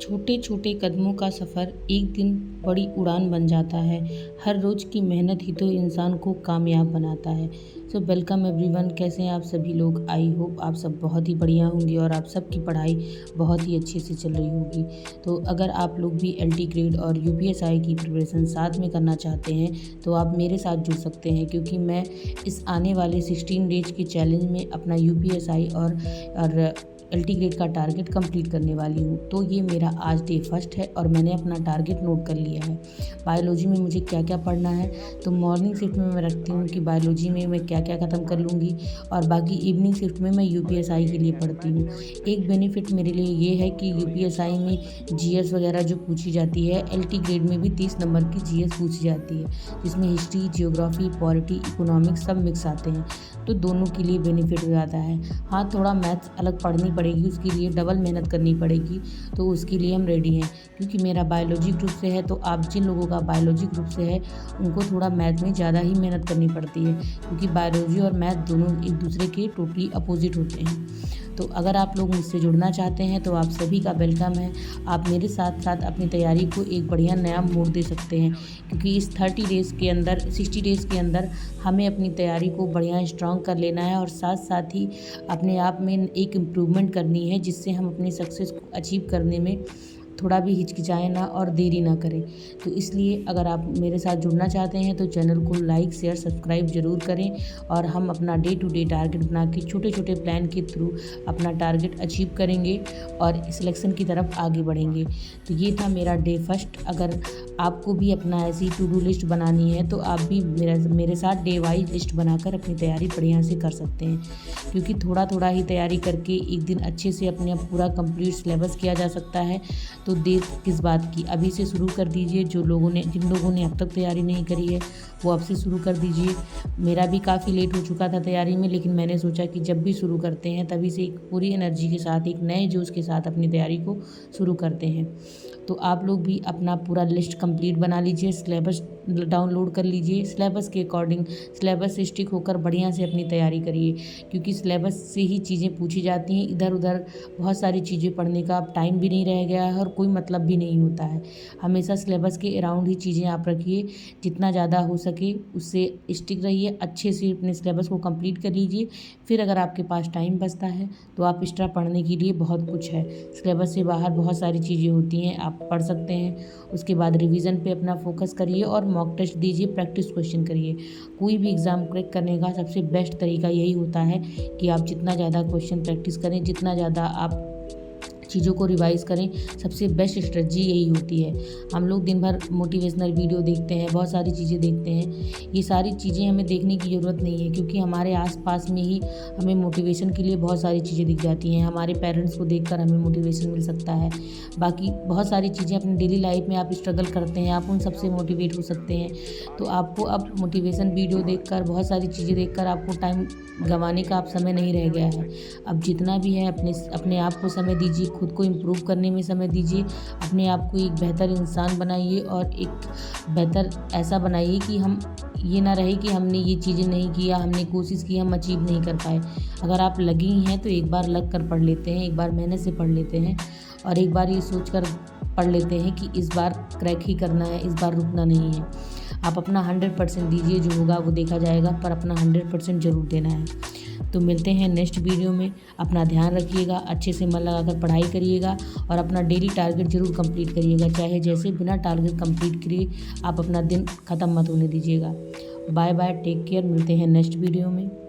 छोटे छोटे कदमों का सफ़र एक दिन बड़ी उड़ान बन जाता है। हर रोज़ की मेहनत ही तो इंसान को कामयाब बनाता है। सो वेलकम एवरीवन, कैसे हैं आप सभी लोग। आई होप आप सब बहुत ही बढ़िया होंगे और आप सबकी पढ़ाई बहुत ही अच्छे से चल रही होगी। तो अगर आप लोग भी एलटी ग्रेड और यूपीएसआई की प्रिपरेशन साथ में करना चाहते हैं तो आप मेरे साथ जुड़ सकते हैं, क्योंकि मैं इस आने वाले 16 डेज के चैलेंज में अपना यूपीएसआई और एलटी ग्रेड का टारगेट कंप्लीट करने वाली हूँ। तो ये मेरा आज डे फर्स्ट है और मैंने अपना टारगेट नोट कर लिया है। बायोलॉजी में मुझे क्या क्या पढ़ना है, तो मॉर्निंग शिफ्ट में मैं रखती हूँ कि बायोलॉजी में मैं क्या क्या ख़त्म कर लूँगी, और बाकी इवनिंग शिफ्ट में मैं यूपीएसआई के लिए पढ़ती हूँ। एक बेनिफिट मेरे लिए ये है कि यूपीएसआई में जीएस वगैरह जो पूछी जाती है, एलटी ग्रेड में भी 30 नंबर की जीएस पूछी जाती है, जिसमें हिस्ट्री, जियोग्राफी, पॉलिटी, इकोनॉमिक्स सब मिक्स आते हैं। तो दोनों के लिए बेनिफिट हो जाता है। हाँ, थोड़ा मैथ्स अलग पढ़नी पड़ेगी, उसके लिए डबल मेहनत करनी पड़ेगी, तो उसके लिए हम रेडी हैं। क्योंकि मेरा बायोलॉजी ग्रुप से है, तो आप जिन लोगों का बायोलॉजी ग्रुप से है उनको थोड़ा मैथ में ज़्यादा ही मेहनत करनी पड़ती है, क्योंकि बायोलॉजी और मैथ दोनों एक दूसरे के टोटली अपोजिट होते हैं। तो अगर आप लोग मुझसे जुड़ना चाहते हैं तो आप सभी का वेलकम है। आप मेरे साथ साथ अपनी तैयारी को एक बढ़िया नया मोड़ दे सकते हैं, क्योंकि इस 60 डेज़ के अंदर हमें अपनी तैयारी को बढ़िया स्ट्रॉन्ग कर लेना है, और साथ साथ ही अपने आप में एक इम्प्रूवमेंट करनी है, जिससे हम अपनी सक्सेस को अचीव करने में थोड़ा भी हिचकिचाएं ना और देरी ना करें। तो इसलिए अगर आप मेरे साथ जुड़ना चाहते हैं तो चैनल को लाइक, शेयर, सब्सक्राइब ज़रूर करें, और हम अपना डे टू डे टारगेट बना के छोटे छोटे प्लान के थ्रू अपना टारगेट अचीव करेंगे और सिलेक्शन की तरफ आगे बढ़ेंगे। तो ये था मेरा डे फर्स्ट। अगर आपको भी अपना ऐसी टू डू लिस्ट बनानी है तो आप भी मेरे साथ डे वाइज लिस्ट बनाकर अपनी तैयारी बढ़िया से कर सकते हैं, क्योंकि थोड़ा थोड़ा ही तैयारी करके एक दिन अच्छे से अपने पूरा कंप्लीट सिलेबस किया जा सकता है। तो देर किस बात की, अभी से शुरू कर दीजिए। जिन लोगों ने अब तक तैयारी नहीं करी है वो अब से शुरू कर दीजिए। मेरा भी काफ़ी लेट हो चुका था तैयारी में, लेकिन मैंने सोचा कि जब भी शुरू करते हैं तभी से एक पूरी एनर्जी के साथ, एक नए जोश के साथ अपनी तैयारी को शुरू करते हैं। तो आप लोग भी अपना पूरा लिस्ट कंप्लीट बना लीजिए, सिलेबस डाउनलोड कर लीजिए, सिलेबस के अकॉर्डिंग सिलेबस से स्टिक होकर बढ़िया से अपनी तैयारी करिए, क्योंकि सिलेबस से ही चीज़ें पूछी जाती हैं। इधर उधर बहुत सारी चीज़ें पढ़ने का अब टाइम भी नहीं रह गया है और कोई मतलब भी नहीं होता है। हमेशा सिलेबस के अराउंड ही चीज़ें आप रखिए, जितना ज़्यादा हो सके उससे स्टिक रहिए, अच्छे से अपने सिलेबस को कंप्लीट कर लीजिए। फिर अगर आपके पास टाइम बचता है तो आप एक्स्ट्रा पढ़ने के लिए बहुत कुछ है, सिलेबस से बाहर बहुत सारी चीज़ें होती हैं, आप पढ़ सकते हैं। उसके बाद रिवीजन पे अपना फोकस करिए और मॉक टेस्ट दीजिए, प्रैक्टिस क्वेश्चन करिए। कोई भी एग्ज़ाम क्रैक करने का सबसे बेस्ट तरीका यही होता है कि आप जितना ज़्यादा क्वेश्चन प्रैक्टिस करें, जितना ज़्यादा आप चीज़ों को रिवाइज़ करें, सबसे बेस्ट स्ट्रेटजी यही होती है। हम लोग दिन भर मोटिवेशनल वीडियो देखते हैं, बहुत सारी चीज़ें देखते हैं। ये सारी चीज़ें हमें देखने की ज़रूरत नहीं है, क्योंकि हमारे आसपास में ही हमें मोटिवेशन के लिए बहुत सारी चीज़ें दिख जाती हैं। हमारे पेरेंट्स को देखकर हमें मोटिवेशन मिल सकता है। बाकी बहुत सारी चीज़ें अपनी डेली लाइफ में आप स्ट्रगल करते हैं, आप उन सबसे मोटिवेट हो सकते हैं। तो आपको अब मोटिवेशन वीडियो देखकर, बहुत सारी चीज़ें देखकर आपको टाइम गंवाने का अब समय नहीं रह गया है। अब जितना भी है अपने आप को समय दीजिए, खुद को इम्प्रूव करने में समय दीजिए, अपने आप को एक बेहतर इंसान बनाइए, और एक बेहतर ऐसा बनाइए कि हम ये ना रहे कि हमने ये चीज़ें नहीं किया, हमने कोशिश की, हम अचीव नहीं कर पाए। अगर आप लगी हैं तो एक बार लग कर पढ़ लेते हैं, एक बार मेहनत से पढ़ लेते हैं, और एक बार ये सोच कर पढ़ लेते हैं कि इस बार क्रैक ही करना है, इस बार रुकना नहीं है। आप अपना 100% दीजिए, जो होगा वो देखा जाएगा, पर अपना 100% ज़रूर देना है। तो मिलते हैं नेक्स्ट वीडियो में। अपना ध्यान रखिएगा, अच्छे से मन लगाकर पढ़ाई करिएगा, और अपना डेली टारगेट ज़रूर कंप्लीट करिएगा। चाहे जैसे, बिना टारगेट कंप्लीट किए आप अपना दिन ख़त्म मत होने दीजिएगा। बाय बाय, टेक केयर, मिलते हैं नेक्स्ट वीडियो में।